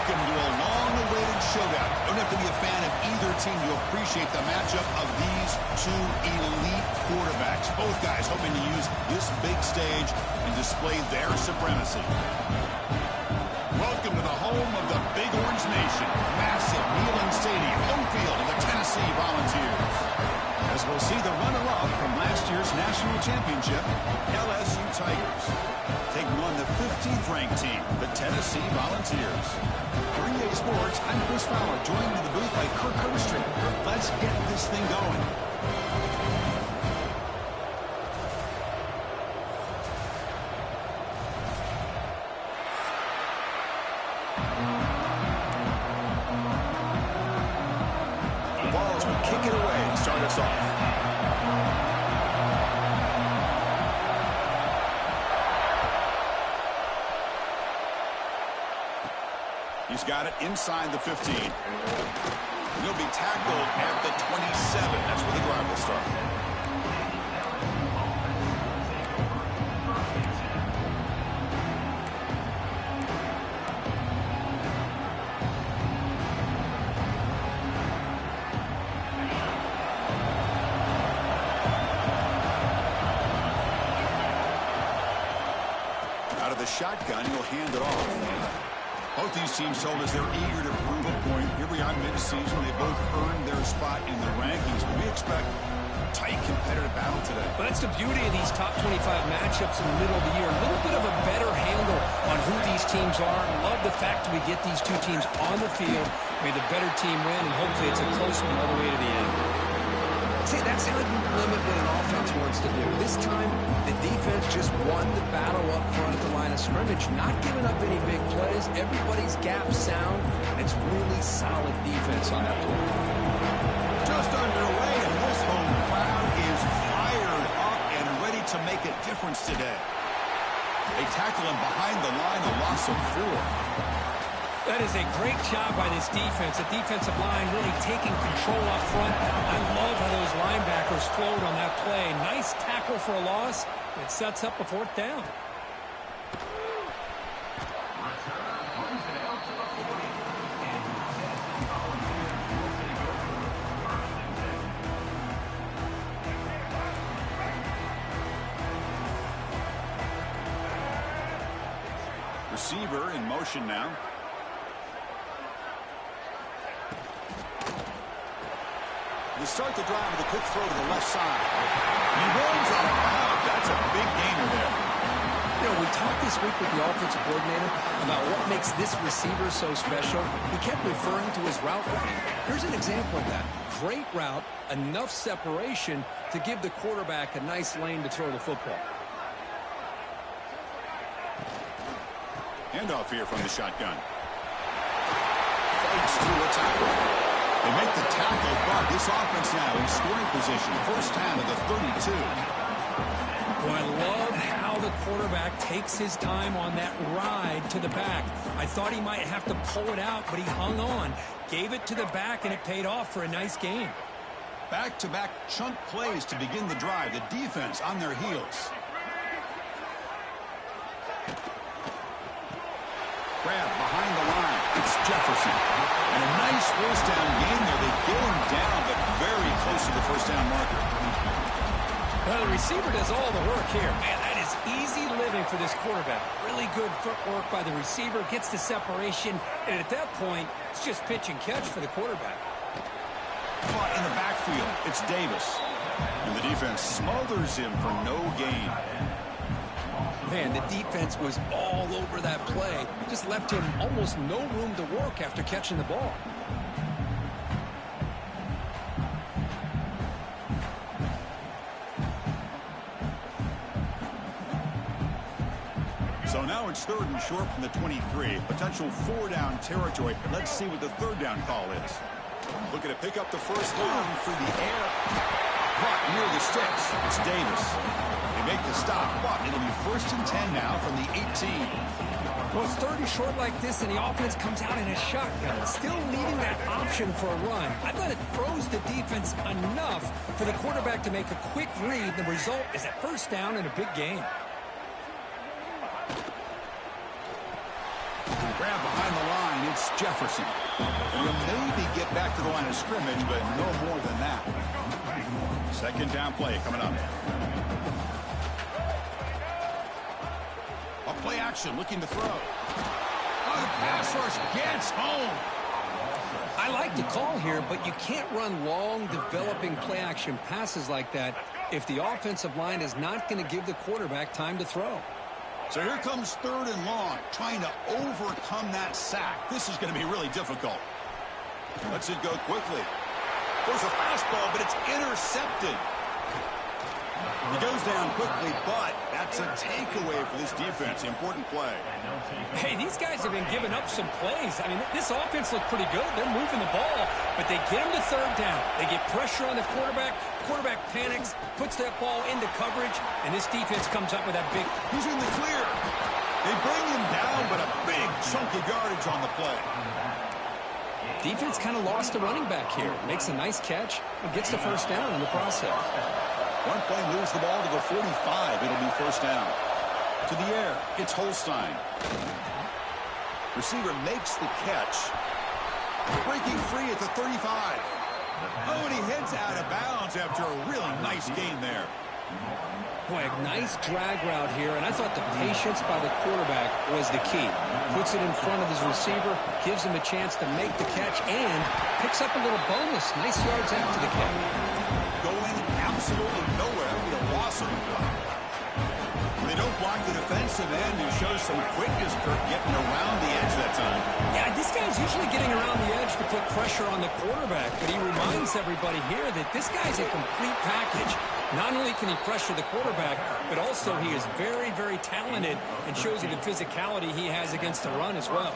Welcome to a long-awaited showdown. Don't have to be a fan of either team to appreciate the matchup of these two elite quarterbacks. Both guys hoping to use this big stage and display their supremacy. Welcome to the home of the Big Orange Nation. Massive Neyland Stadium, home field of the Tennessee Volunteers. As we'll see the runner-up from last year's national championship, LSU Tigers. Taking on the 15th ranked team, the Tennessee Volunteers. For EA Sports, I'm Chris Fowler, joined in the booth by Kirk Herbstreit. Kirk, let's get this thing going. The Vols will kick it away and start us off. He's got it inside the 15. He'll be tackled at the 27. That's where the drive will start. Out of the shotgun, he'll hand it off. Both these teams told us they're eager to prove a point. Here we are mid-season. They both earned their spot in the rankings. But we expect a tight, competitive battle today. Well, that's the beauty of these top 25 matchups in the middle of the year. A little bit of a better handle on who these teams are. Love the fact we get these two teams on the field. May the better team win, and hopefully it's a close one all the way to the end. See, that's how you limit what an offense wants to do. This time, the defense just won the battle up front at the line of scrimmage, not giving up any big plays. Everybody's gap sound, and it's really solid defense on that play. Just underway, and this home crowd is fired up and ready to make a difference today. They tackle him behind the line, a loss of 4. That is a great job by this defense. The defensive line really taking control up front. I love how those linebackers flowed on that play. Nice tackle for a loss. It sets up a 4th down. Receiver in motion now. They start the drive with a quick throw to the left side. He runs out of bounds. That's a big gainer there. You know, we talked this week with the offensive coordinator about what makes this receiver so special. He kept referring to his route running. Here's an example of that. Great route, enough separation to give the quarterback a nice lane to throw the football. Handoff here from the shotgun. Fights through a tackle. They make the tackle, but this offense now in scoring position. First down to the 32. Well, I love how the quarterback takes his time on that ride to the back. I thought he might have to pull it out, but he hung on. Gave it to the back, and it paid off for a nice gain. Back-to-back chunk plays to begin the drive. The defense on their heels. Grab behind the line. It's Jefferson. And a nice first down gain there. They get him down, but very close to the first down marker. Well, the receiver does all the work here. Man, that is easy living for this quarterback. Really good footwork by the receiver. Gets the separation. And at that point, it's just pitch and catch for the quarterback. Caught in the backfield. It's Davis. And the defense smothers him for no gain. Man, the defense was all over that play. Just left him almost no room to work after catching the ball. So now it's 3rd and short from the 23. Potential 4-down territory. Let's see what the 3rd down call is. Looking to pick up the first down through the air. Caught near the sticks. It's Davis. They make the stop, but it'll be 1st and 10 now from the 18. Well, it's 3rd and short like this, and the offense comes out in a shotgun. Still needing that option for a run. I thought it froze the defense enough for the quarterback to make a quick read. The result is a 1st down and a big gain. Grab behind the line. It's Jefferson. He'll maybe get back to the line of scrimmage, but no more than that. Second down play coming up. A play action looking to throw. Oh, the pass rush gets home. I like the call here, but you can't run long, developing play-action passes like that if the offensive line is not going to give the quarterback time to throw. So here comes 3rd and long, trying to overcome that sack. This is going to be really difficult. Lets it go quickly. There's a fastball, but it's intercepted. He goes down quickly, but that's a takeaway for this defense. Important play. Hey, these guys have been giving up some plays. I mean, this offense looked pretty good. They're moving the ball, but they get him to 3rd down. They get pressure on the quarterback. Quarterback panics, puts that ball into coverage, and this defense comes up with that big... He's in the clear. They bring him down, but a big chunk of yardage on the play. Defense kind of lost the running back here. Makes a nice catch and gets the 1st down in the process. One play moves the ball to the 45. It'll be 1st down. To the air, it's Holstein. Receiver makes the catch. Breaking free at the 35. Oh, and he heads out of bounds after a really nice gain there. Boy, a nice drag route here, and I thought the patience by the quarterback was the key. Puts it in front of his receiver, gives him a chance to make the catch, and picks up a little bonus. Nice yards after the catch. Going absolutely nowhere. That'll be a loss of They don't block the defensive end, who shows some quickness, Kirk, getting around the edge that time. Yeah, this guy's usually getting around the edge to put pressure on the quarterback, but he reminds everybody here that this guy's a complete package. Not only can he pressure the quarterback, but also he is very, very talented and shows you the physicality he has against the run as well.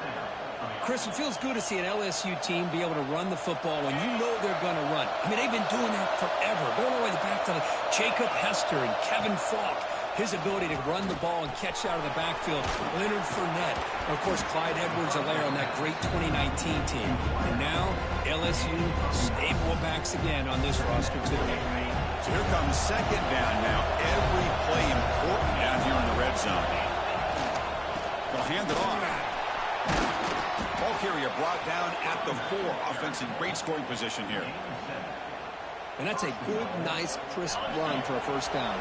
Chris, it feels good to see an LSU team be able to run the football when you know they're going to run. I mean, they've been doing that forever, going all the way back to Jacob Hester and Kevin Falk. His ability to run the ball and catch out of the backfield, Leonard Fournette, and of course Clyde Edwards-Helaire on that great 2019 team. And now LSU stable backs again on this roster today. So here comes 2nd down now. Every play important down here in the red zone. They'll hand it off. Ball carrier brought down at the 4. Offense in great scoring position here. And that's a good, nice, crisp run for a 1st down.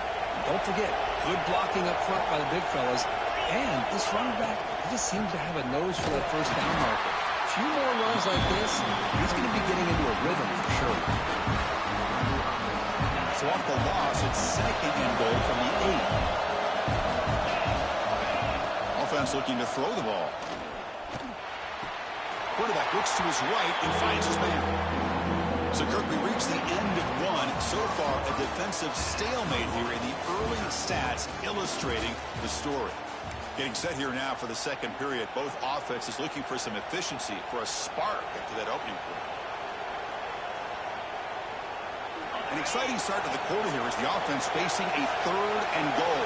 Don't forget, good blocking up front by the big fellas. And this running back, he just seems to have a nose for that 1st down marker. A few more runs like this, he's going to be getting into a rhythm for sure. So off the loss, it's 2nd and goal from the 8. Offense looking to throw the ball. Quarterback looks to his right and finds his man. So, Kirk, we reached the end of 1. So far, a defensive stalemate here in the early stats illustrating the story. Getting set here now for the 2nd period. Both offenses looking for some efficiency, for a spark after that opening quarter. An exciting start to the quarter here as the offense facing a 3rd and goal.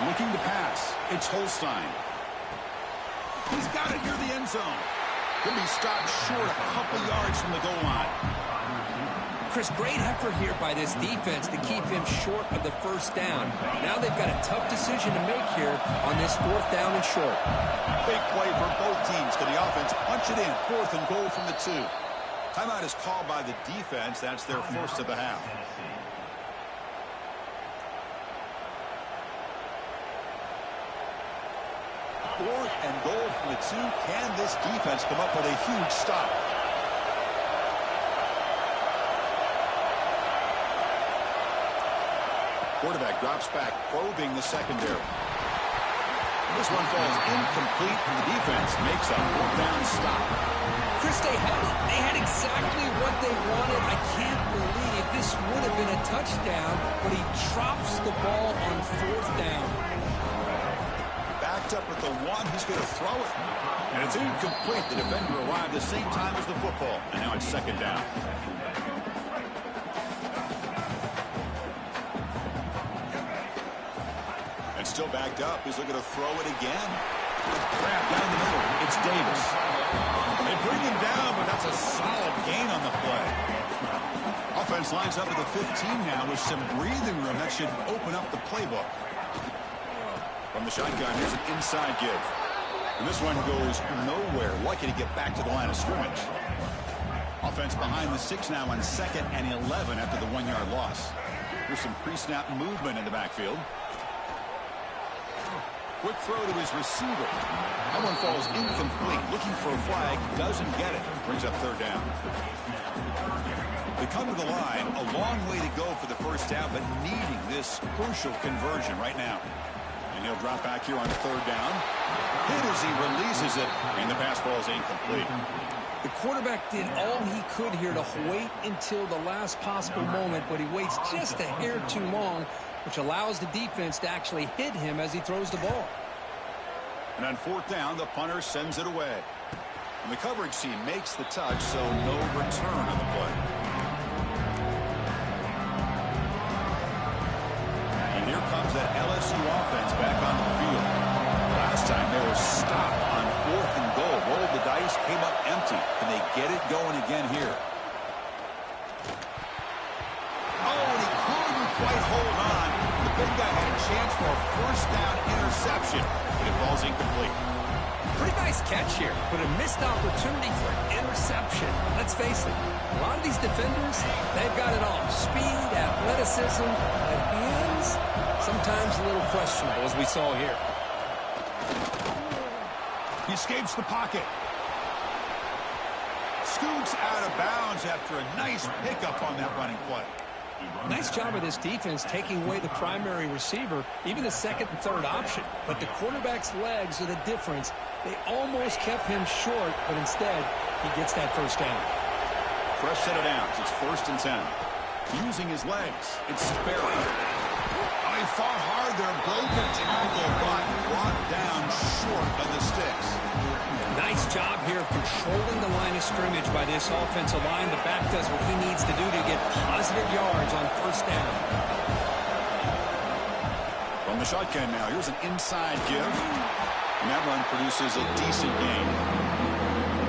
Looking to pass. It's Holstein. He's got it near the end zone. Could be stopped short a couple yards from the goal line. Chris, great effort here by this defense to keep him short of the 1st down. Now they've got a tough decision to make here on this 4th down and short. Big play for both teams. Can the offense punch it in? 4th and goal from the 2. Timeout is called by the defense. That's their 1st of the half. Fourth and goal from the 2. Can this defense come up with a huge stop? Quarterback drops back, probing the secondary. This one falls incomplete, and the defense makes a 4th down stop. Chris, they had exactly what they wanted. I can't believe this would have been a touchdown, but he drops the ball on 4th down. Up at the 1, he's going to throw it. And it's incomplete. The defender arrived the same time as the football. And now it's 2nd down. And still backed up. He's looking to throw it again. Grab down the middle. It's Davis. They bring him down, but that's a solid gain on the play. Offense lines up at the 15 now with some breathing room. That should open up the playbook. From the shotgun, here's an inside give. And this one goes nowhere. Lucky to get back to the line of scrimmage. Offense behind the 6 now on 2nd and 11 after the 1-yard loss. Here's some pre-snap movement in the backfield. Quick throw to his receiver. That one falls incomplete. Looking for a flag. Doesn't get it. Brings up 3rd down. They come to the line. A long way to go for the first down, but needing this crucial conversion right now. And he'll drop back here on 3rd down. Hit as he releases it, and the pass ball is incomplete. The quarterback did all he could here to wait until the last possible moment, but he waits just a hair too long, which allows the defense to actually hit him as he throws the ball. And on 4th down, the punter sends it away. And the coverage team makes the touch, so no return on the play. And here comes that LSU offense back on the field. Last time they were stopped on 4th and goal. Rolled the dice, came up empty, and they get it going again here. Oh, and he couldn't quite hold on. The big guy had a chance for a first down interception, but it falls incomplete. Pretty nice catch here, but a missed opportunity for an interception. Let's face it, a lot of these defenders, they've got it all. Speed, athleticism, and hands, sometimes a little questionable, as we saw here. He escapes the pocket. Scoots out of bounds after a nice pickup on that running play. Nice job of this defense taking away the primary receiver, even the 2nd and 3rd option. But the quarterback's legs are the difference. They almost kept him short, but instead, he gets that first down. Fresh set of downs. It's 1st and 10. Using his legs. It's Sparrow. Oh, he fought hard there. Broken tackle, but brought down short of the sticks. Nice job here of controlling the line of scrimmage by this offensive line. The back does what he needs to do to get positive yards on 1st down. From the shotgun now, here's an inside give. And that run produces a decent gain.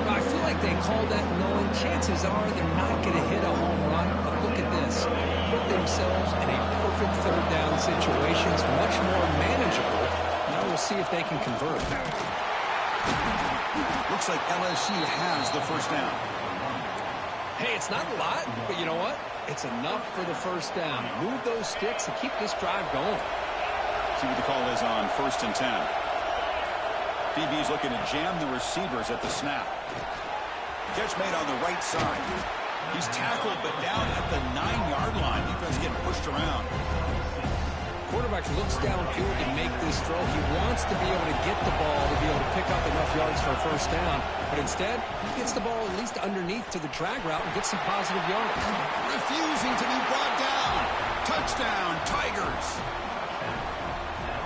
I feel like they called that knowing chances are they're not going to hit a home run. But look at this. Put themselves in a perfect 3rd down situation. It's much more manageable. Now we'll see if they can convert. Looks like LSU has the first down. Hey, it's not a lot, but you know what? It's enough for the first down. Move those sticks and keep this drive going. See what the call is on 1st and 10. DB's looking to jam the receivers at the snap. Catch made on the right side. He's tackled, but down at the 9-yard line. Defense getting pushed around. Quarterback looks downfield to make this throw. He wants to be able to get the ball to be able to pick up enough yards for a first down. But instead, he gets the ball at least underneath to the drag route and gets some positive yards. Refusing to be brought down. Touchdown, Tigers.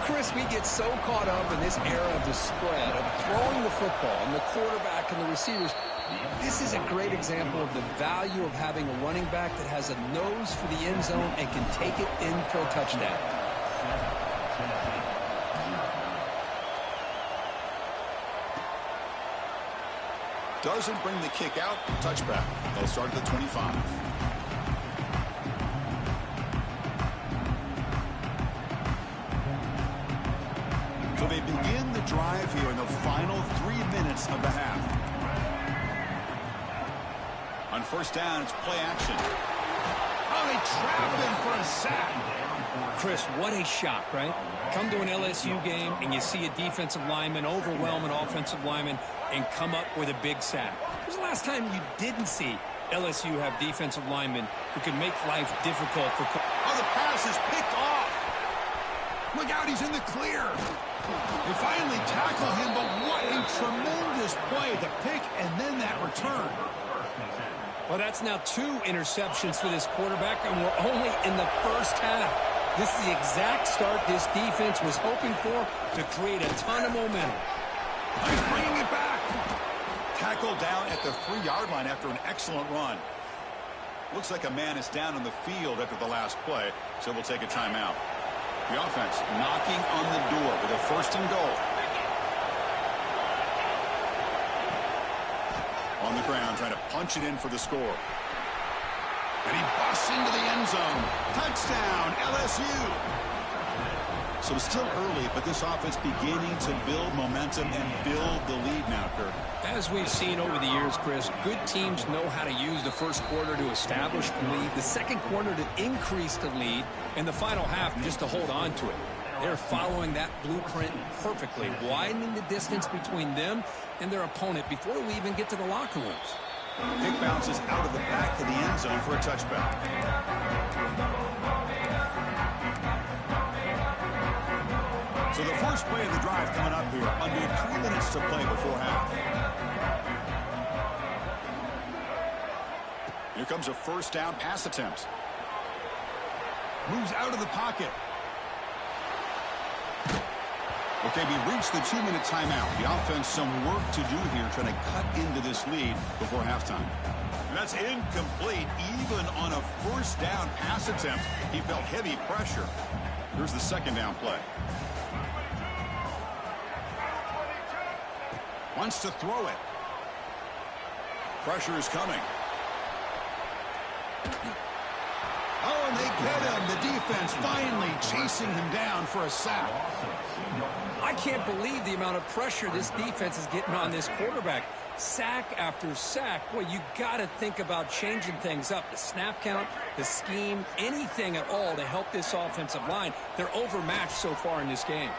Chris, we get so caught up in this era of the spread, of throwing the football and the quarterback and the receivers. This is a great example of the value of having a running back that has a nose for the end zone and can take it in for a touchdown. Doesn't bring the kick out. Touchback. They'll start at the 25. So they begin the drive here in the final 3 minutes of the half. On 1st down, it's play action. Oh, they trap him for a sack. Chris, what a shot, right? Come to an LSU game and you see a defensive lineman overwhelm an offensive lineman and come up with a big sack. When was the last time you didn't see LSU have defensive linemen who can make life difficult for... Oh, the pass is picked off. Look out, he's in the clear. They finally tackle him, but what a tremendous play. The pick and then that return. Well, that's now 2 interceptions for this quarterback, and we're only in the first half. This is the exact start this defense was hoping for to create a ton of momentum. He's bringing it back. Tackled down at the 3-yard line after an excellent run. Looks like a man is down on the field after the last play, so we'll take a timeout. The offense knocking on the door with a 1st and goal. On the ground, trying to punch it in for the score. And he busts into the end zone. Touchdown, LSU. So it's still early, but this offense beginning to build momentum and build the lead now, Kirk. As we've seen over the years, Chris, good teams know how to use the first quarter to establish the lead, the second quarter to increase the lead, and the final half just to hold on to it. They're following that blueprint perfectly, widening the distance between them and their opponent before we even get to the locker rooms. Kick bounces out of the back of the end zone for a touchback. So the first play of the drive coming up here, under 3 minutes to play before half. Here comes a first down pass attempt. Moves out of the pocket. Okay, we reached the 2-minute timeout. The offense some work to do here trying to cut into this lead before halftime. And that's incomplete even on a first down pass attempt. He felt heavy pressure. Here's the second down play. Wants to throw it. Pressure is coming. Oh, and they get him. The defense finally chasing him down for a sack. I can't believe the amount of pressure this defense is getting on this quarterback. Sack after sack. Boy, you got to think about changing things up. The snap count, the scheme, anything at all to help this offensive line. They're overmatched so far in this game.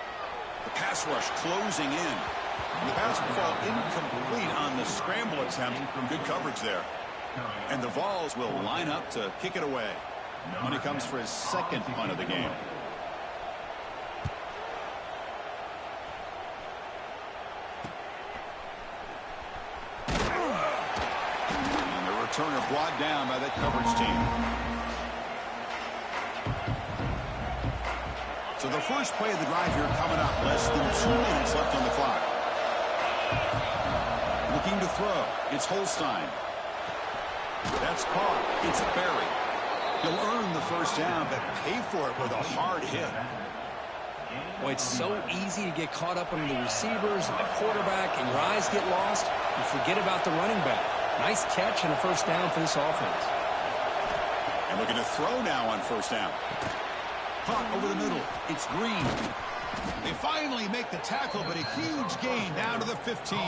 The pass rush closing in. The pass will fall incomplete on the scramble attempt. Good coverage there. And the Vols will line up to kick it away when he comes for his second punt of the game. And the returner brought down by that coverage team. So the first play of the drive here coming up. Less than 2 minutes left on the clock. Looking to throw. It's Holstein. That's caught. It's Berry. He'll earn the first down, but pay for it with a hard hit. Boy, it's so easy to get caught up on the receivers and the quarterback, and your eyes get lost. You forget about the running back. Nice catch and a first down for this offense. And looking to throw now on first down. Caught over the middle. It's Green. They finally make the tackle, but a huge gain down to the 15.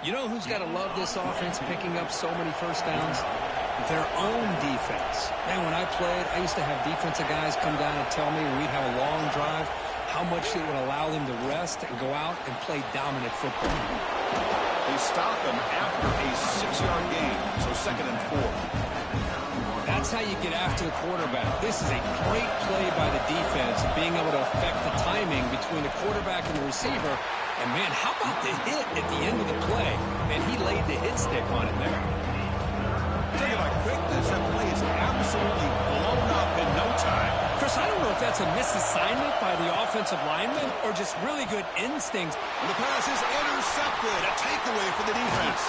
You know who's got to love this offense picking up so many first downs? Their own defense. Man, when I played, I used to have defensive guys come down and tell me when we'd have a long drive how much it would allow them to rest and go out and play dominant football. They stop him after a 6-yard gain, so 2nd and 4. That's how you get after the quarterback. This is a great play by the defense, being able to affect the timing between the quarterback and the receiver. And, man, how about the hit at the end of the play? Man, he laid the hit stick on it there. Think about quickness. That play is absolutely blown up in no time. Chris, I don't know if that's a misassignment by the offensive lineman or just really good instincts. And the pass is intercepted. A takeaway for the defense.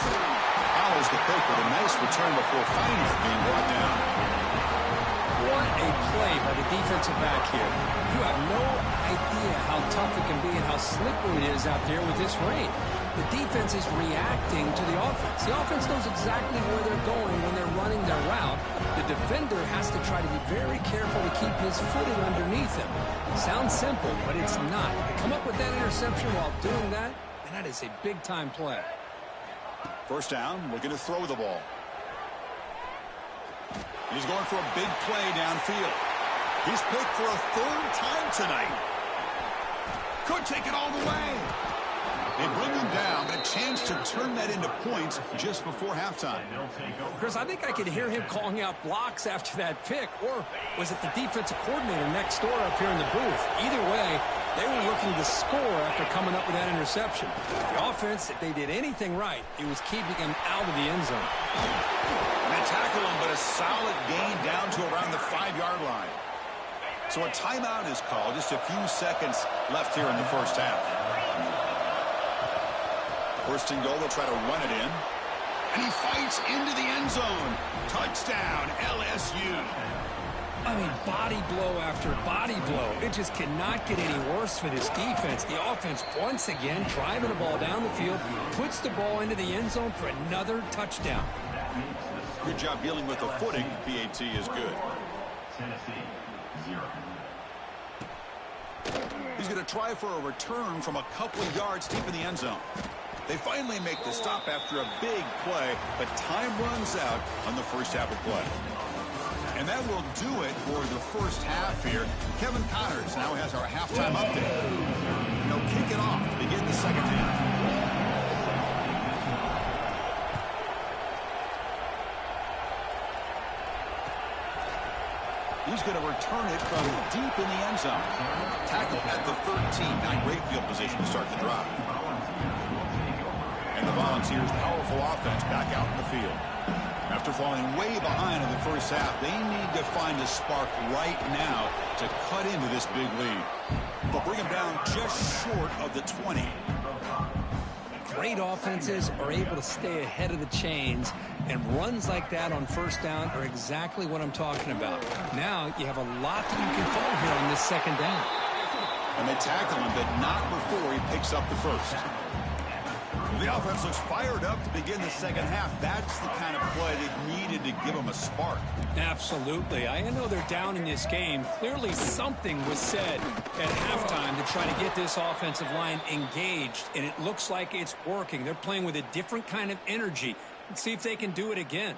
Follows the pick with a nice return before finally being brought down. What a play by the defensive back here. You have no idea how tough it can be and how slippery it is out there with this rain. The defense is reacting to the offense. The offense knows exactly where they're going when they're running their route. The defender has to try to be very careful to keep his footing underneath him. Sounds simple, but it's not. To come up with that interception while doing that, and that is a big-time play. First down, looking to throw the ball. He's going for a big play downfield. He's picked for a 3rd time tonight. Could take it all the way. They bring him down, but a chance to turn that into points just before halftime. Chris, I think I could hear him calling out blocks after that pick, or was it the defensive coordinator next door up here in the booth? Either way, they were looking to score after coming up with that interception. The offense, if they did anything right, it was keeping him out of the end zone. And they tackle him, but a solid gain down to around the 5-yard line. So a timeout is called. Just a few seconds left here in the first half. First and goal, they'll try to run it in. And he fights into the end zone. Touchdown, LSU. I mean, body blow after body blow. It just cannot get any worse for this defense. The offense, once again, driving the ball down the field, puts the ball into the end zone for another touchdown. Good job dealing with the footing. PAT is good. He's going to try for a return from a couple of yards deep in the end zone. They finally make the stop after a big play, but time runs out on the first half of play. And that will do it for the first half here. Kevin Connors now has our halftime update. They'll kick it off to begin the second half. He's going to return it from deep in the end zone. Tackle at the 13. Not great field position to start the drive. And the Volunteers' powerful offense back out in the field. After falling way behind in the first half, they need to find a spark right now to cut into this big lead. They'll bring them down just short of the 20. Great offenses are able to stay ahead of the chains, and runs like that on first down are exactly what I'm talking about. Now you have a lot that you can call here on this second down. And they tackle him, but not before he picks up the first. The offense looks fired up to begin the second half. That's the kind of play they needed to give them a spark. Absolutely. I know they're down in this game. Clearly something was said at halftime to try to get this offensive line engaged, and it looks like it's working. They're playing with a different kind of energy. Let's see if they can do it again.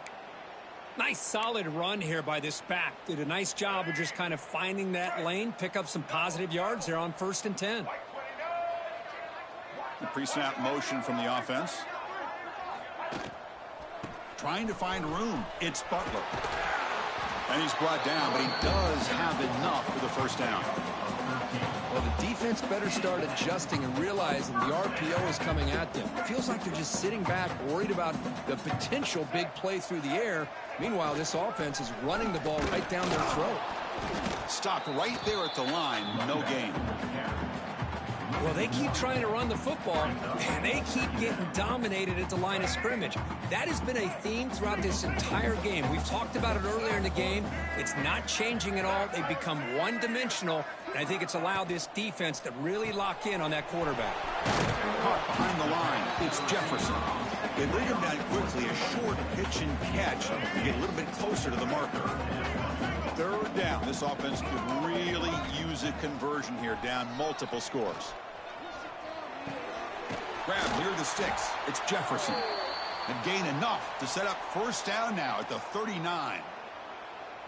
Nice solid run here by this back. Did a nice job of just kind of finding that lane, pick up some positive yards there on 1st and 10. The pre-snap motion from the offense. Trying to find room. It's Butler. And he's brought down, but he does have enough for the first down. Well, the defense better start adjusting and realizing the RPO is coming at them. It feels like they're just sitting back, worried about the potential big play through the air. Meanwhile, this offense is running the ball right down their throat. Stopped right there at the line. No gain. Well, they keep trying to run the football, and they keep getting dominated at the line of scrimmage. That has been a theme throughout this entire game. We've talked about it earlier in the game. It's not changing at all. They've become one-dimensional, and I think it's allowed this defense to really lock in on that quarterback. Caught behind the line. It's Jefferson. They bring him down quickly. A short pitch and catch to get a little bit closer to the marker. Third down. This offense could really use a conversion here, down multiple scores. Grab near the sticks. It's Jefferson. And gain enough to set up first down now at the 39.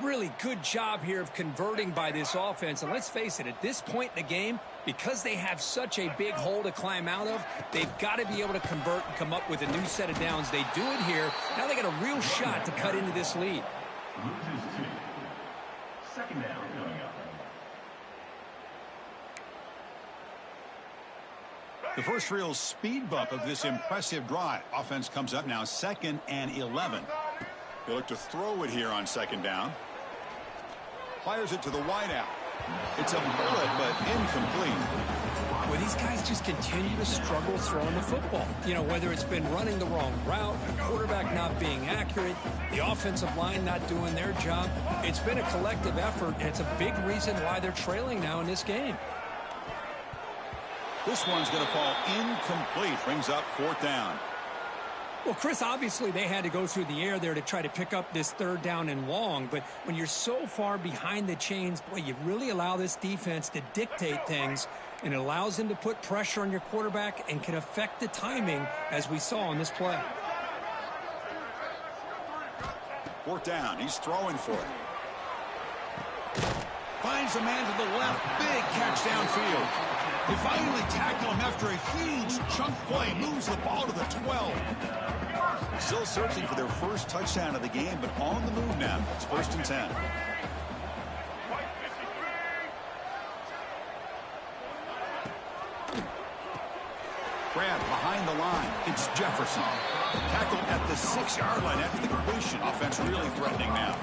Really good job here of converting by this offense. And let's face it, at this point in the game, because they have such a big hole to climb out of, they've got to be able to convert and come up with a new set of downs. They do it here. Now they got a real shot to cut into this lead. Second down coming up. The first real speed bump of this impressive drive. Offense comes up now 2nd and 11. They look to throw it here on 2nd down. Fires it to the wideout. It's a bullet, but incomplete. Well, these guys just continue to struggle throwing the football. You know, whether it's been running the wrong route, the quarterback not being accurate, the offensive line not doing their job. It's been a collective effort, and it's a big reason why they're trailing now in this game. This one's going to fall incomplete. Brings up 4th down. Well, Chris, obviously they had to go through the air there to try to pick up this 3rd down and long, but when you're so far behind the chains, boy, you really allow this defense to dictate things, and it allows them to put pressure on your quarterback and can affect the timing, as we saw on this play. 4th down. He's throwing for it. Finds a man to the left. Big catch downfield. They finally tackle him after a huge chunk play. Moves the ball to the 12. Still searching for their first touchdown of the game, but on the move now. It's 1st and 10. Grab behind the line. It's Jefferson. Tackled at the 6-yard line after the completion. Offense really threatening now.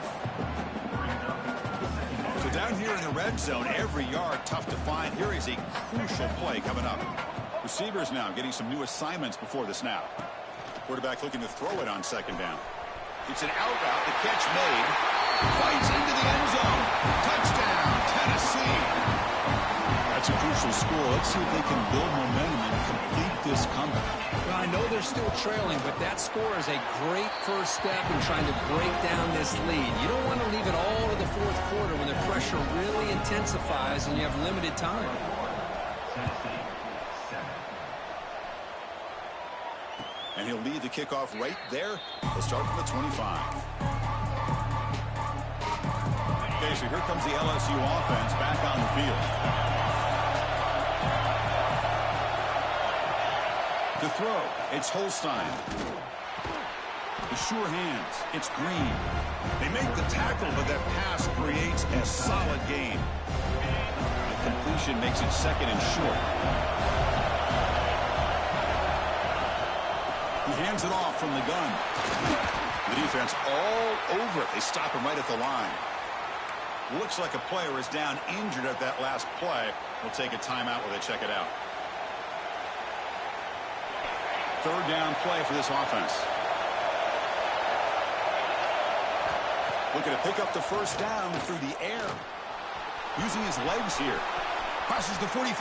So down here in the red zone, every yard tough to find. Here is a crucial play coming up. Receivers now getting some new assignments before the snap. Quarterback looking to throw it on 2nd down. It's an out route. The catch made. Fights into the end zone. Touchdown, Tennessee. That's a crucial score. Let's see if they can build momentum and complete this comeback. Well, I know they're still trailing, but that score is a great first step in trying to break down this lead. You don't want to leave it all to the 4th quarter when the pressure really intensifies and you have limited time. Tennessee, 7. And he'll lead the kickoff right there. He'll start from the 25. Okay, so here comes the LSU offense back on the field. To throw, it's Holstein. The sure hands, it's Green. They make the tackle, but that pass creates a solid gain. The completion makes it second and short. He hands it off from the gun. The defense all over it. They stop him right at the line. Looks like a player is down injured at that last play. We'll take a timeout while they check it out. Third down play for this offense. Looking to pick up the first down through the air. Using his legs here. Crosses the 45.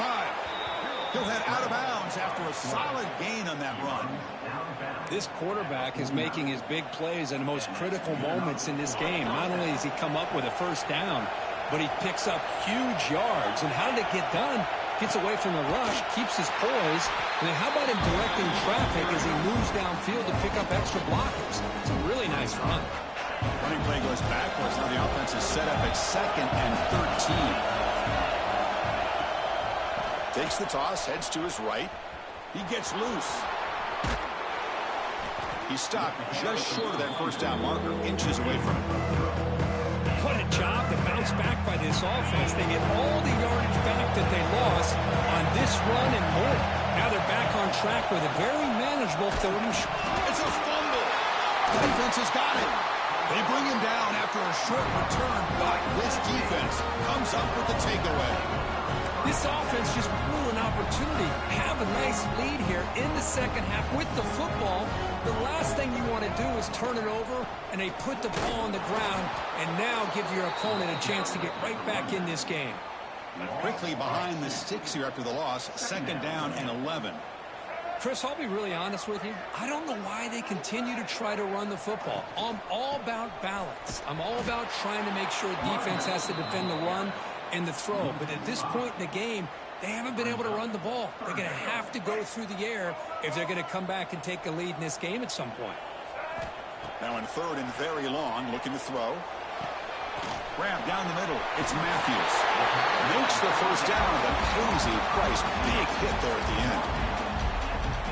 He'll head out of bounds after a solid gain on that run. This quarterback is making his big plays in the most critical moments in this game. Not only does he come up with a first down, but he picks up huge yards. And how did it get done? Gets away from the rush, keeps his poise. And then how about him directing traffic as he moves downfield to pick up extra blockers? It's a really nice run. Running play goes backwards. Now the offense is set up at 2nd and 13. Takes the toss, heads to his right. He gets loose. He stopped just short of that first down marker, inches away from it. What a job to bounce back by this offense. They get all the yardage back that they lost on this run and more. Now they're back on track with a very manageable third and short. It's a fumble. The defense has got it. They bring him down after a short return, but this defense comes up with the takeaway. This offense just blew an opportunity. Have a nice lead here in the second half with the football. The last thing you want to do is turn it over, and they put the ball on the ground, and now give your opponent a chance to get right back in this game. Quickly behind the sticks here after the loss, 2nd down and 11. Chris, I'll be really honest with you. I don't know why they continue to try to run the football. I'm all about balance. I'm all about trying to make sure defense has to defend the run and the throw. But at this point in the game, they haven't been able to run the ball. They're going to have to go through the air if they're going to come back and take a lead in this game at some point. Now in 3rd and very long, looking to throw. Grab down the middle. It's Matthews. Makes the first down, but pays a price. Big hit there at the end.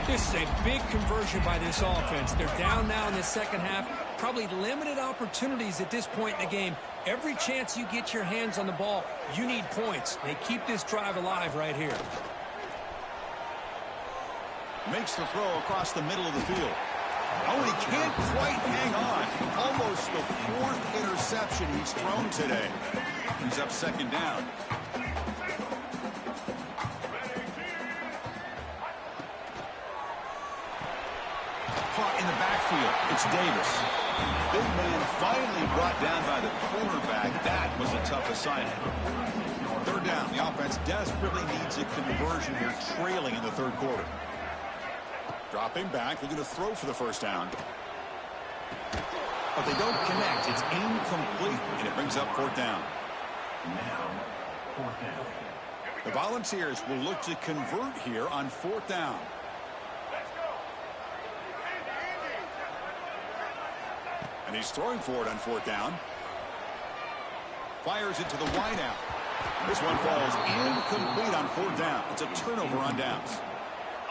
This is a big conversion by this offense. They're down now in the second half. Probably limited opportunities at this point in the game. Every chance you get your hands on the ball, you need points. They keep this drive alive right here. Makes the throw across the middle of the field. Oh, and he can't quite hang on. Almost the 4th interception he's thrown today. He's up 2nd down. Caught in the backfield. It's Davis. Big man finally brought down by the cornerback. That was a tough assignment. 3rd down. The offense desperately needs a conversion here, trailing in the 3rd quarter. Dropping back, looking to throw for the first down. But they don't connect. It's incomplete, and it brings up 4th down. Now, 4th down. The Volunteers will look to convert here on 4th down. And he's throwing for it on 4th down. Fires it to the wideout. This one falls incomplete on 4th down. It's a turnover on downs.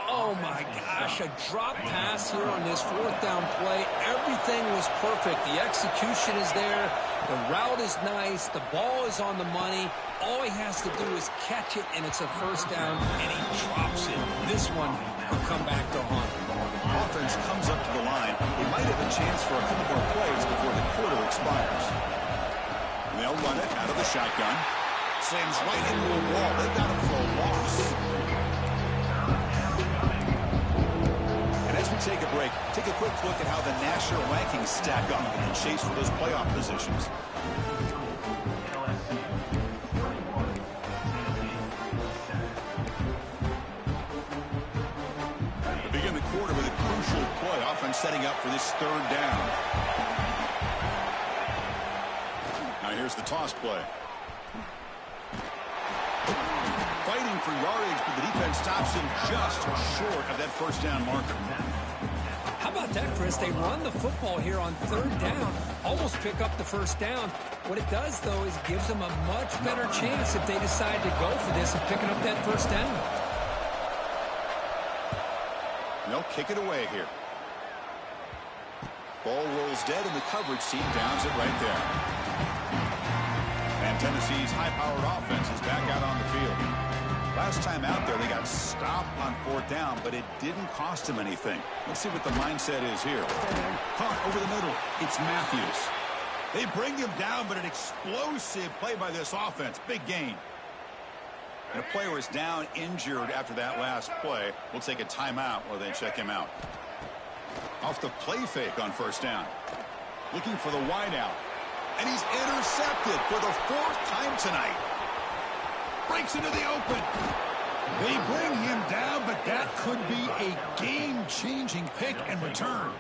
Oh, my gosh, a drop pass here on this 4th down play. Everything was perfect. The execution is there. The route is nice. The ball is on the money. All he has to do is catch it, and it's a first down, and he drops it. This one will come back to haunt him. Offense comes up to the line. They might have a chance for a couple more plays before the quarter expires. And they'll run it out of the shotgun. Slams right into a wall. They've got him for a loss. As we take a break, take a quick look at how the national rankings stack up in the chase for those playoff positions. We begin the quarter with a crucial play, offense setting up for this 3rd down. Now here's the toss play. fighting for yardage, but the defense stops him just short of that first down marker. How about that, Chris? They run the football here on third down, almost pick up the first down. What it does, though, is gives them a much better chance if they decide to go for this of picking up that first down. They'll kick it away here. Ball rolls dead, and the coverage team downs it right there. And Tennessee's high-powered offense is back out on the field. Last time out there, they got stopped on fourth down, but it didn't cost them anything. Let's see what the mindset is here. Caught over the middle. It's Matthews. They bring him down, but an explosive play by this offense. Big gain. And a player is down injured after that last play. We'll take a timeout while they check him out. Off the play fake on first down. Looking for the wideout. And he's intercepted for the fourth time tonight. Breaks into the open. They bring him down, but that could be a game-changing pick and return.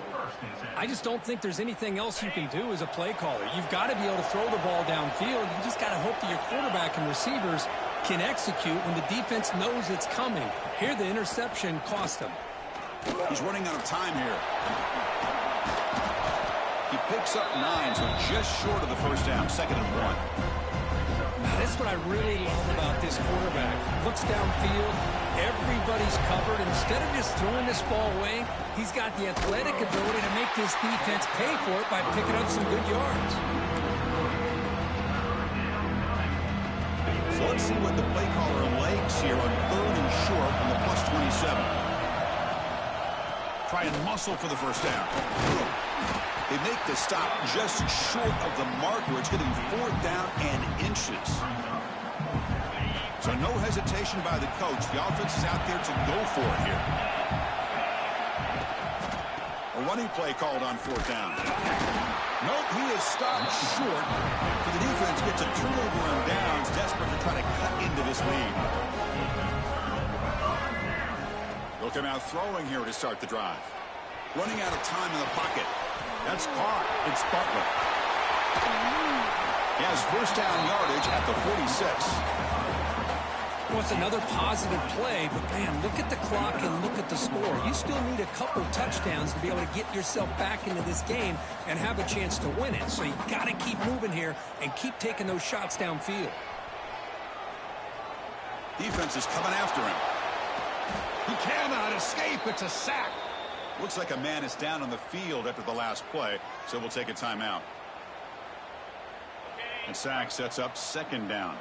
I just don't think there's anything else you can do as a play caller. You've got to be able to throw the ball downfield. You just got to hope that your quarterback and receivers can execute when the defense knows it's coming. Here, the interception cost him. He's running out of time here. He picks up 9, so just short of the first down, 2nd and 1. That's what I really love about this quarterback. Looks downfield, everybody's covered. Instead of just throwing this ball away, he's got the athletic ability to make this defense pay for it by picking up some good yards. So let's see what the play caller likes here on 3rd and short on the +27. Try and muscle for the first down. They make the stop just short of the marker. It's getting 4th down and inches. So no hesitation by the coach. The offense is out there to go for it here. A running play called on 4th down. Nope, he is stopped short. So the defense gets a turnover on downs, desperate to try to cut into this lead. They'll come out throwing here to start the drive. Running out of time in the pocket. That's caught. It's Butler. He has first down yardage at the 46. Well, it's another positive play, but, man, look at the clock and look at the score. You still need a couple touchdowns to be able to get yourself back into this game and have a chance to win it. So you got to keep moving here and keep taking those shots downfield. Defense is coming after him. He cannot escape. It's a sack. Looks like a man is down on the field after the last play, so we'll take a timeout. And sack sets up 2nd down.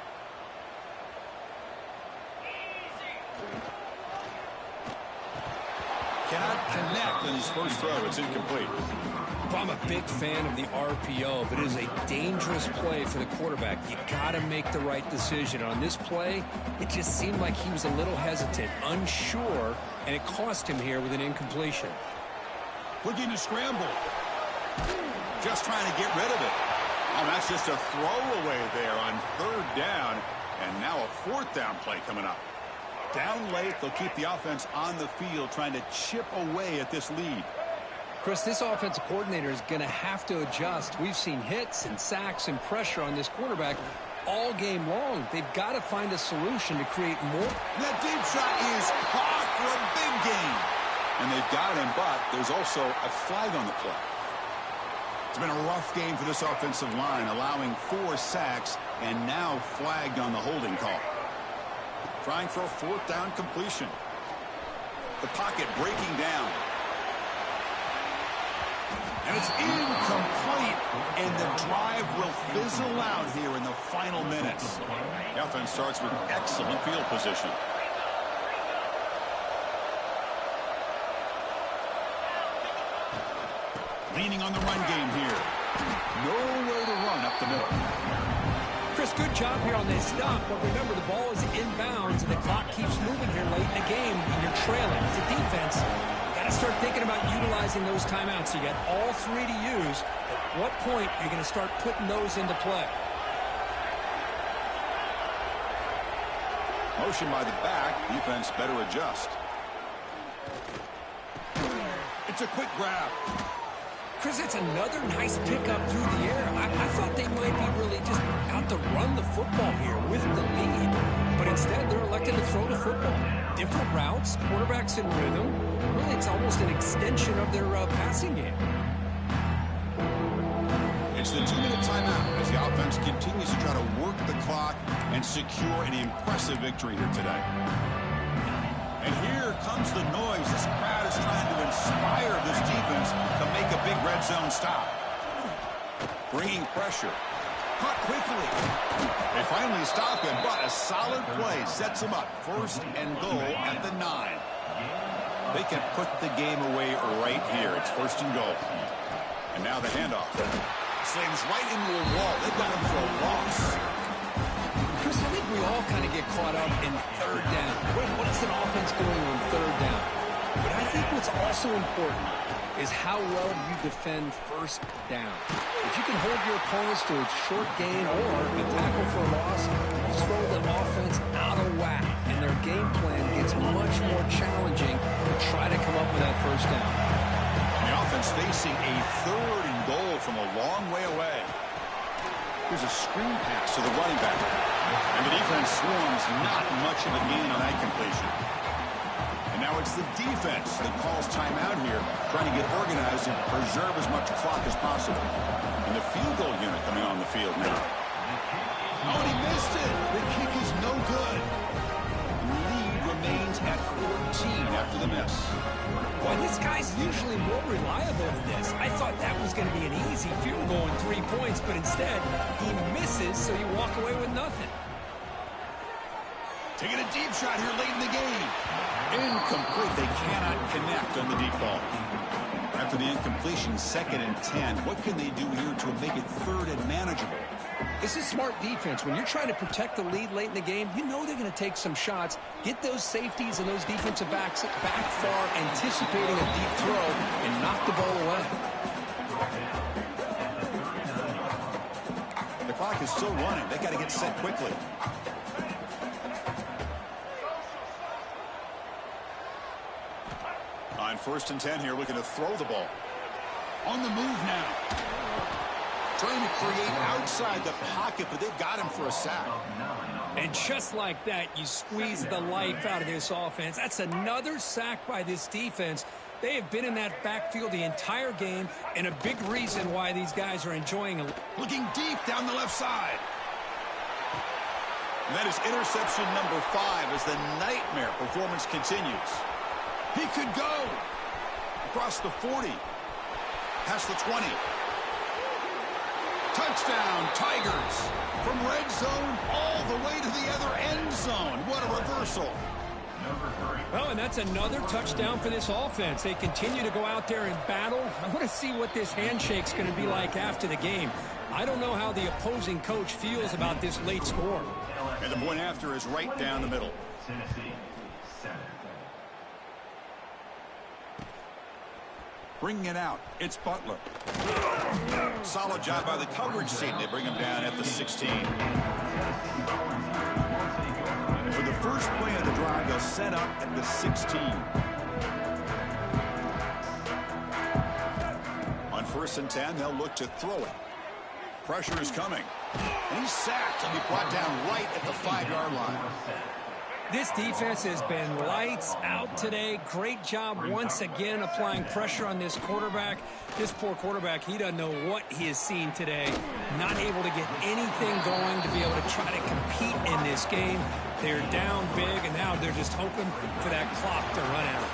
Cannot connect on his first throw. It's incomplete. Well, I'm a big fan of the RPO, but it is a dangerous play for the quarterback. You got to make the right decision. On this play, it just seemed like he was a little hesitant, unsure, and it cost him here with an incompletion. Looking to scramble. Just trying to get rid of it. Oh, that's just a throwaway there on 3rd down, and now a 4th down play coming up. Down late, they'll keep the offense on the field trying to chip away at this lead. Chris, this offensive coordinator is going to have to adjust. We've seen hits and sacks and pressure on this quarterback all game long. They've got to find a solution to create more. That deep shot is caught for a big gain. And they've got him, but there's also a flag on the play. It's been a rough game for this offensive line, allowing 4 sacks and now flagged on the holding call. Trying for a 4th down completion. The pocket breaking down. And it's incomplete, and the drive will fizzle out here in the final minutes. The offense starts with excellent field position. Leaning on the run game here. Nowhere to run up the middle. Chris, good job here on this stop, but remember the ball is inbounds and the clock keeps moving here late in the game and you're trailing. It's a defense. Got to start thinking about utilizing those timeouts. You got all 3 to use. At what point are you going to start putting those into play? Motion by the back. Defense better adjust. It's a quick grab. Chris, it's another nice pickup through the air. I thought they might be really just out to run the football here with the lead. But instead, they're elected to throw the football. Different routes, quarterbacks in rhythm. Really, it's almost an extension of their passing game. It's the 2-minute timeout as the offense continues to try to work the clock and secure an impressive victory here today. And here comes the noise. This crowd is trying to inspire this defense to make a big red zone stop. Bringing pressure. Caught quickly. They finally stop him, but a solid play sets him up. 1st and goal at the 9. They can put the game away right here. It's 1st and goal. And now the handoff. Slams right into a wall. They've got him for a loss. Chris, I think we all kind of get caught up in 3rd down. What is an offense doing on 3rd down? But I think what's also important is how well you defend 1st down. If you can hold your opponents to a short gain or a tackle for a loss, you throw the offense out of whack, and their game plan gets much more challenging to try to come up with that 1st down. And the offense facing a 3rd and goal from a long way away. Here's a screen pass to the running back. And the defense swarms, not much of a gain on that completion. And now it's the defense that calls timeout here, trying to get organized and preserve as much clock as possible. And the field goal unit coming on the field now. Oh, and he missed it. The kick is no good. Lead remains at 14 after the miss. Boy, this guy's usually more reliable than this. I thought that was going to be an easy field goal and 3 points, but instead, he misses, so you walk away with nothing. Taking a deep shot here late in the game. Incomplete. They cannot connect on the deep ball. After the incompletion, 2nd and 10. What can they do here to make it 3rd and manageable? This is smart defense. When you're trying to protect the lead late in the game, you know they're going to take some shots, get those safeties and those defensive backs back far, anticipating a deep throw, and knock the ball away. The clock is still running. They got to get set quickly. On 1st and 10 here, looking to throw the ball. On the move now. Trying to create outside the pocket, but they've got him for a sack. And just like that, you squeeze the life out of this offense. That's another sack by this defense. They have been in that backfield the entire game, and a big reason why these guys are enjoying it. Looking deep down the left side. And that is interception number 5 as the nightmare performance continues. He could go across the 40, past the 20. Touchdown, Tigers. From red zone all the way to the other end zone. What a reversal. Well, and that's another touchdown for this offense. They continue to go out there and battle. I want to see what this handshake's going to be like after the game. I don't know how the opposing coach feels about this late score. And the point after is right down the middle. Tennessee, 7. Bringing it out, it's Butler. Solid job by the coverage team. They bring him down at the 16. For the first play of the drive, they'll set up at the 16. On 1st and 10, they'll look to throw it. Pressure is coming. And he's sacked and be brought down right at the 5-yard line. This defense has been lights out today. Great job once again applying pressure on this quarterback. This poor quarterback, he doesn't know what he has seen today. Not able to get anything going to be able to try to compete in this game. They're down big, and now they're just hoping for that clock to run out.